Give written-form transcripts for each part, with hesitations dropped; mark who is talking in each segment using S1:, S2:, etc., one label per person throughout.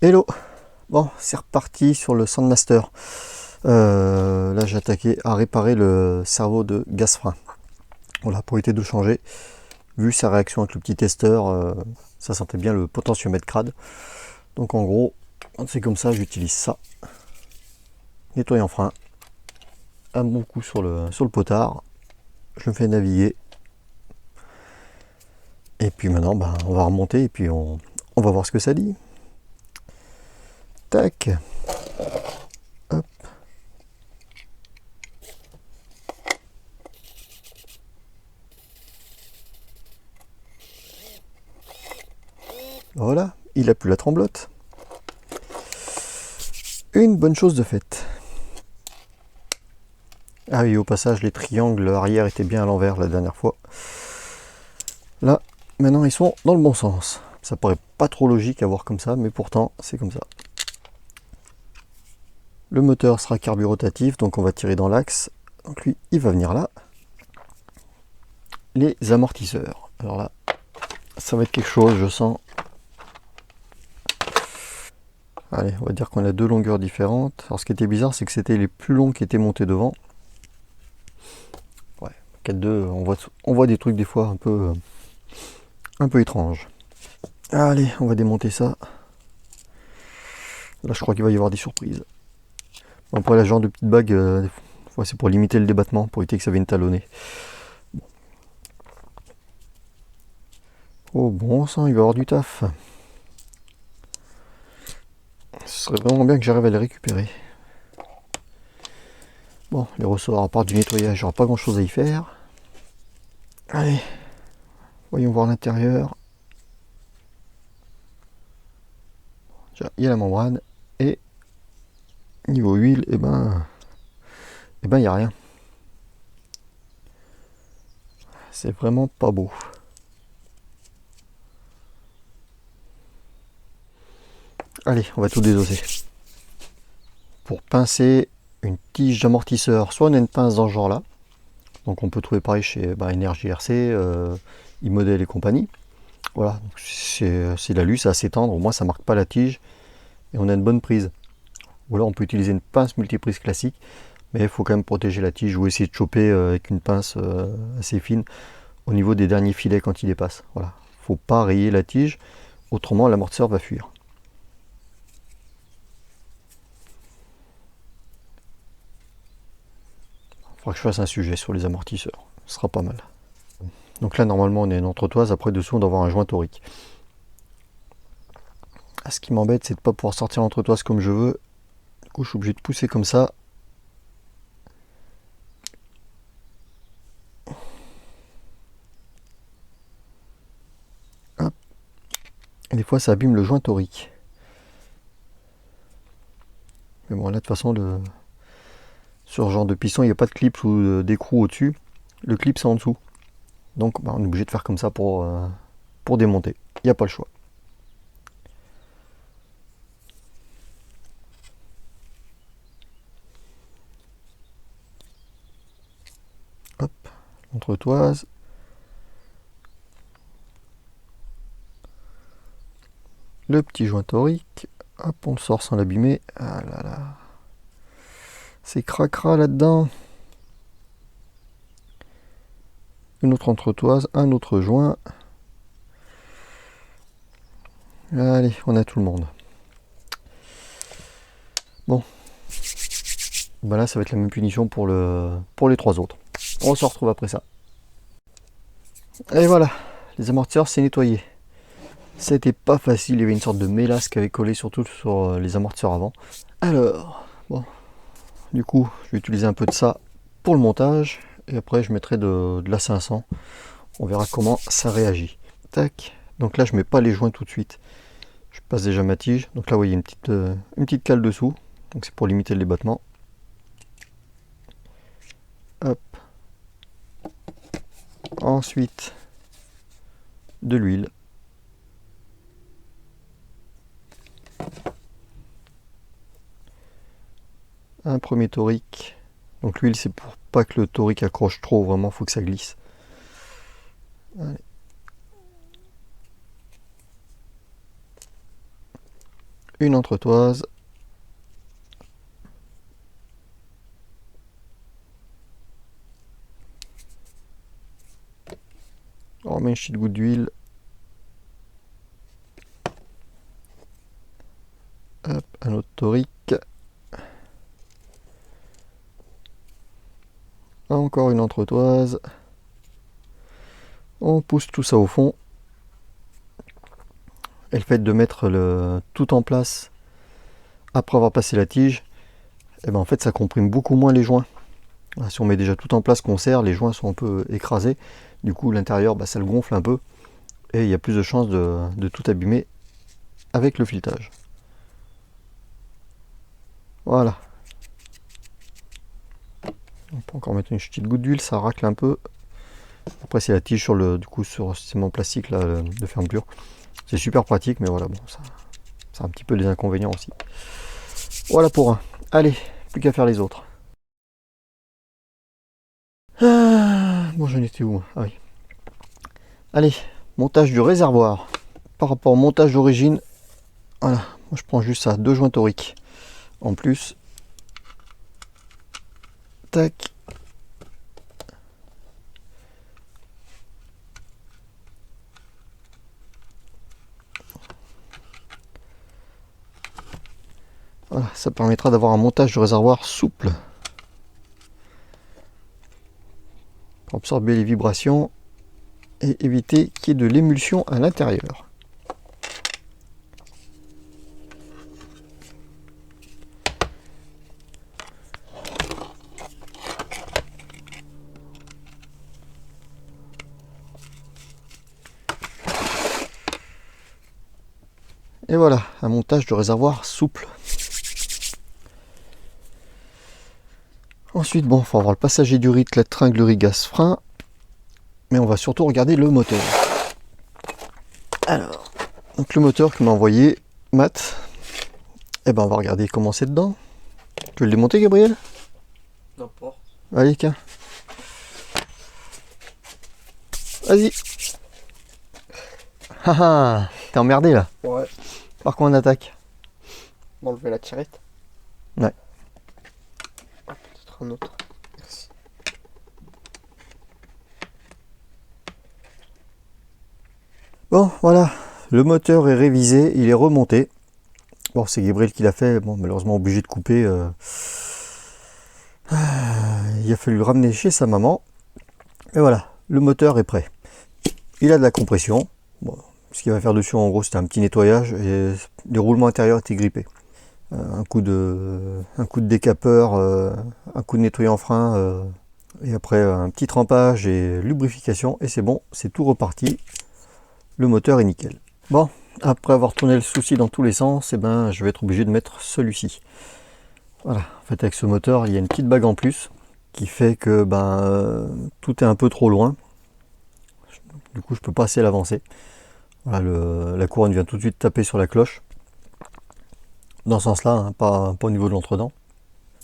S1: Hello. Bon, c'est reparti sur le Sandmaster. Là, j'ai attaqué à réparer le cerveau de gaz frein. Voilà, pour éviter de changer. Vu sa réaction avec le petit testeur, ça sentait bien le potentiomètre crade. Donc en gros, quand c'est comme ça, j'utilise ça. Nettoyant frein. Un bon coup sur le potard. Je me fais naviguer. Et puis maintenant, on va remonter et puis on va voir ce que ça dit. Tac. Hop. Voilà, il a plus la tremblote. Une bonne chose de faite. Ah oui, au passage, les triangles arrière étaient bien à l'envers la dernière fois. Là, maintenant, ils sont dans le bon sens. Ça paraît pas trop logique à voir comme ça, mais pourtant, c'est comme ça. Le moteur sera carburotatif, donc on va tirer dans l'axe. Donc lui, il va venir là. Les amortisseurs. Alors là, ça va être quelque chose, je sens. Allez, on va dire qu'on a deux longueurs différentes. Alors ce qui était bizarre, c'est que c'était les plus longs qui étaient montés devant. Ouais, 4-2, on voit des trucs des fois un peu étranges. Allez, on va démonter ça. Là, je crois qu'il va y avoir des surprises. Bon, après, la genre de petite bague, c'est pour limiter le débattement, pour éviter que ça vienne talonner. Bon. Oh bon sang, il va y avoir du taf. Ce serait vraiment bien que j'arrive à les récupérer. Bon, les ressorts, à part du nettoyage, j'aurai pas grand chose à y faire. Allez, voyons voir l'intérieur. Il y a la membrane. Et niveau huile, il n'y a rien. C'est vraiment pas beau. Allez, on va tout désosser. Pour pincer une tige d'amortisseur, soit on a une pince dans ce genre là. Donc on peut trouver pareil chez Energy RC, iModel et compagnie. Voilà, c'est l'alu, c'est assez tendre, au moins ça marque pas la tige et on a une bonne prise. Ou alors on peut utiliser une pince multiprise classique, mais il faut quand même protéger la tige ou essayer de choper avec une pince assez fine au niveau des derniers filets quand il dépasse. Voilà, faut pas rayer la tige, autrement l'amortisseur va fuir. Il faudra que je fasse un sujet sur les amortisseurs, ce sera pas mal. Donc là normalement on est une entretoise, après dessous on doit avoir un joint torique. Ce qui m'embête c'est de ne pas pouvoir sortir l'entretoise comme je veux. Du coup je suis obligé de pousser comme ça. Hop. Et des fois ça abîme le joint torique. Mais bon là de toute façon sur ce genre de piston il n'y a pas de clip ou d'écrou au-dessus. Le clip c'est en dessous. Donc on est obligé de faire comme ça pour démonter. Il n'y a pas le choix. Hop, l'entretoise. Le petit joint torique. Hop, on le sort sans l'abîmer. Ah là là. C'est cracra là-dedans. Une autre entretoise, un autre joint. Allez, on a tout le monde. Bon. Ben là, ça va être la même punition pour les trois autres. On se retrouve après ça. Et voilà, les amortisseurs, c'est nettoyé. C'était pas facile, il y avait une sorte de mélasse qui avait collé surtout sur les amortisseurs avant. Alors, bon, du coup, je vais utiliser un peu de ça pour le montage. Et après, je mettrai de la 500. On verra comment ça réagit. Tac. Donc là, je mets pas les joints tout de suite. Je passe déjà ma tige. Donc là, vous voyez une petite cale dessous. Donc c'est pour limiter le débattement. Hop. Ensuite, de l'huile. Un premier torique. Donc l'huile, c'est pour pas que le torique accroche trop. Vraiment, il faut que ça glisse. Allez. une entretoise. On remet une petite goutte d'huile. Hop, un autre torique. Encore une entretoise. On pousse tout ça au fond. Et le fait de mettre tout en place après avoir passé la tige, et ben en fait ça comprime beaucoup moins les joints. Si on met déjà tout en place, qu'on serre, les joints sont un peu écrasés. Du coup l'intérieur ça le gonfle un peu. Et il y a plus de chances de tout abîmer avec le filetage. Voilà. On peut encore mettre une petite goutte d'huile, ça racle un peu. Après c'est la tige sur le ciment plastique là, de fermeture. C'est super pratique, mais voilà, bon, ça a un petit peu des inconvénients aussi. Voilà pour un. Allez, plus qu'à faire les autres. Bon, j'en étais où? Ah oui. Allez, montage du réservoir. Par rapport au montage d'origine, voilà, moi je prends juste ça, 2 joints toriques. En plus, tac. Voilà, ça permettra d'avoir un montage de réservoir souple. Pour absorber les vibrations et éviter qu'il y ait de l'émulsion à l'intérieur. Et voilà, un montage de réservoir souple. Ensuite, bon, il faut avoir le passager du rythme, la tringlerie gaz-frein. Mais on va surtout regarder le moteur. Alors, donc le moteur que m'a envoyé Matt. Eh ben, on va regarder comment c'est dedans. Tu veux le démonter, Gabriel?
S2: N'importe.
S1: Allez, tiens. Vas-y. Haha, t'es emmerdé là.
S2: Ouais.
S1: Par quoi on attaque?
S2: M'enlever la tirette.
S1: Ouais.
S2: Ah, peut-être un autre. Merci.
S1: Bon, voilà. Le moteur est révisé, il est remonté. Bon, c'est Gabriel qui l'a fait. Bon, malheureusement obligé de couper. Il a fallu le ramener chez sa maman. Et voilà, le moteur est prêt. Il a de la compression. Bon, ce qu'il va faire dessus, en gros, c'est un petit nettoyage et les roulements intérieurs étaient grippés. Un coup de décapeur, un coup de nettoyant frein, et après un petit trempage et lubrification, et c'est bon, c'est tout reparti. Le moteur est nickel. Bon, après avoir tourné le souci dans tous les sens, et ben, je vais être obligé de mettre celui-ci. Voilà, en fait avec ce moteur, il y a une petite bague en plus qui fait que tout est un peu trop loin. Du coup, je peux pas assez l'avancer. Voilà, la couronne vient tout de suite taper sur la cloche. Dans ce sens-là, hein, pas au niveau de l'entredent.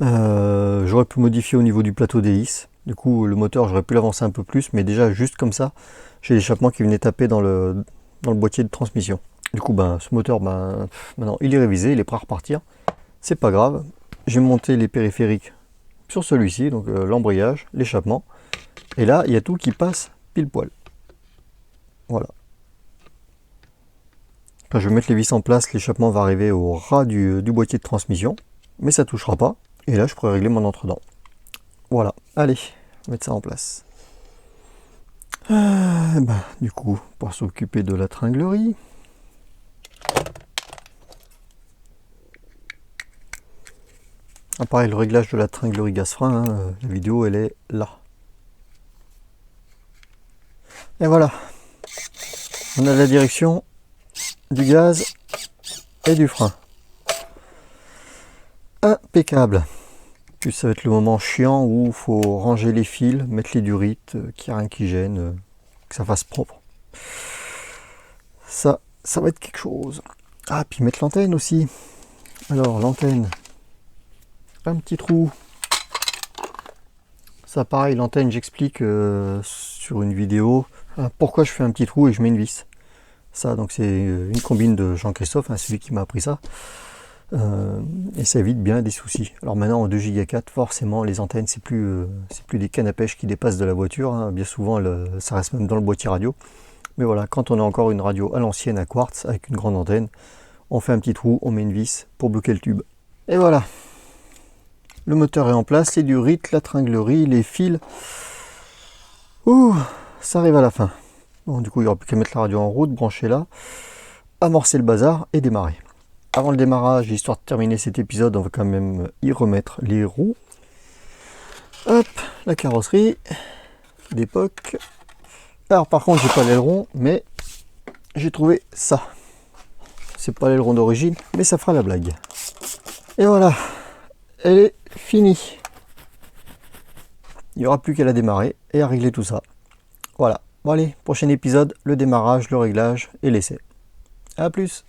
S1: J'aurais pu modifier au niveau du plateau d'hélice. Du coup, le moteur, j'aurais pu l'avancer un peu plus, mais déjà, juste comme ça, j'ai l'échappement qui venait taper dans le boîtier de transmission. Du coup, ce moteur, maintenant, il est révisé, il est prêt à repartir. C'est pas grave. J'ai monté les périphériques sur celui-ci, donc l'embrayage, l'échappement. Et là, il y a tout qui passe pile poil. Voilà. Quand je vais mettre les vis en place, l'échappement va arriver au ras du boîtier de transmission, mais ça touchera pas. Et là, je pourrais régler mon entredent. Voilà, allez, mettre ça en place. Du coup, pour s'occuper de la tringlerie. Pareil, le réglage de la tringlerie gaz-frein, hein, la vidéo, elle est là. Et voilà, on a la direction du gaz et du frein. Impeccable. Puis ça va être le moment chiant où il faut ranger les fils, mettre les durites, qu'il n'y a rien qui gêne, que ça fasse propre. Ça va être quelque chose. Ah, puis mettre l'antenne aussi. Alors, l'antenne, un petit trou. Ça, pareil, l'antenne, j'explique sur une vidéo pourquoi je fais un petit trou et je mets une vis. Ça, donc c'est une combine de Jean-Christophe, hein, celui qui m'a appris ça. Et ça évite bien des soucis. Alors maintenant en 2 Go 4, forcément les antennes c'est plus des cannes à pêche qui dépassent de la voiture, hein. Bien souvent ça reste même dans le boîtier radio. Mais voilà, quand on a encore une radio à l'ancienne à quartz avec une grande antenne, on fait un petit trou, on met une vis pour bloquer le tube. Et voilà, le moteur est en place, les durites, la tringlerie, les fils. Ouh, ça arrive à la fin. Bon, du coup il n'y aura plus qu'à mettre la radio en route, brancher là, amorcer le bazar et démarrer. Avant le démarrage, histoire de terminer cet épisode, on va quand même y remettre les roues. Hop, la carrosserie d'époque. Alors par contre, j'ai pas l'aileron, mais j'ai trouvé ça. C'est pas l'aileron d'origine, mais ça fera la blague. Et voilà, elle est finie. Il n'y aura plus qu'à la démarrer et à régler tout ça. Voilà. Bon allez, prochain épisode, le démarrage, le réglage et l'essai. A plus.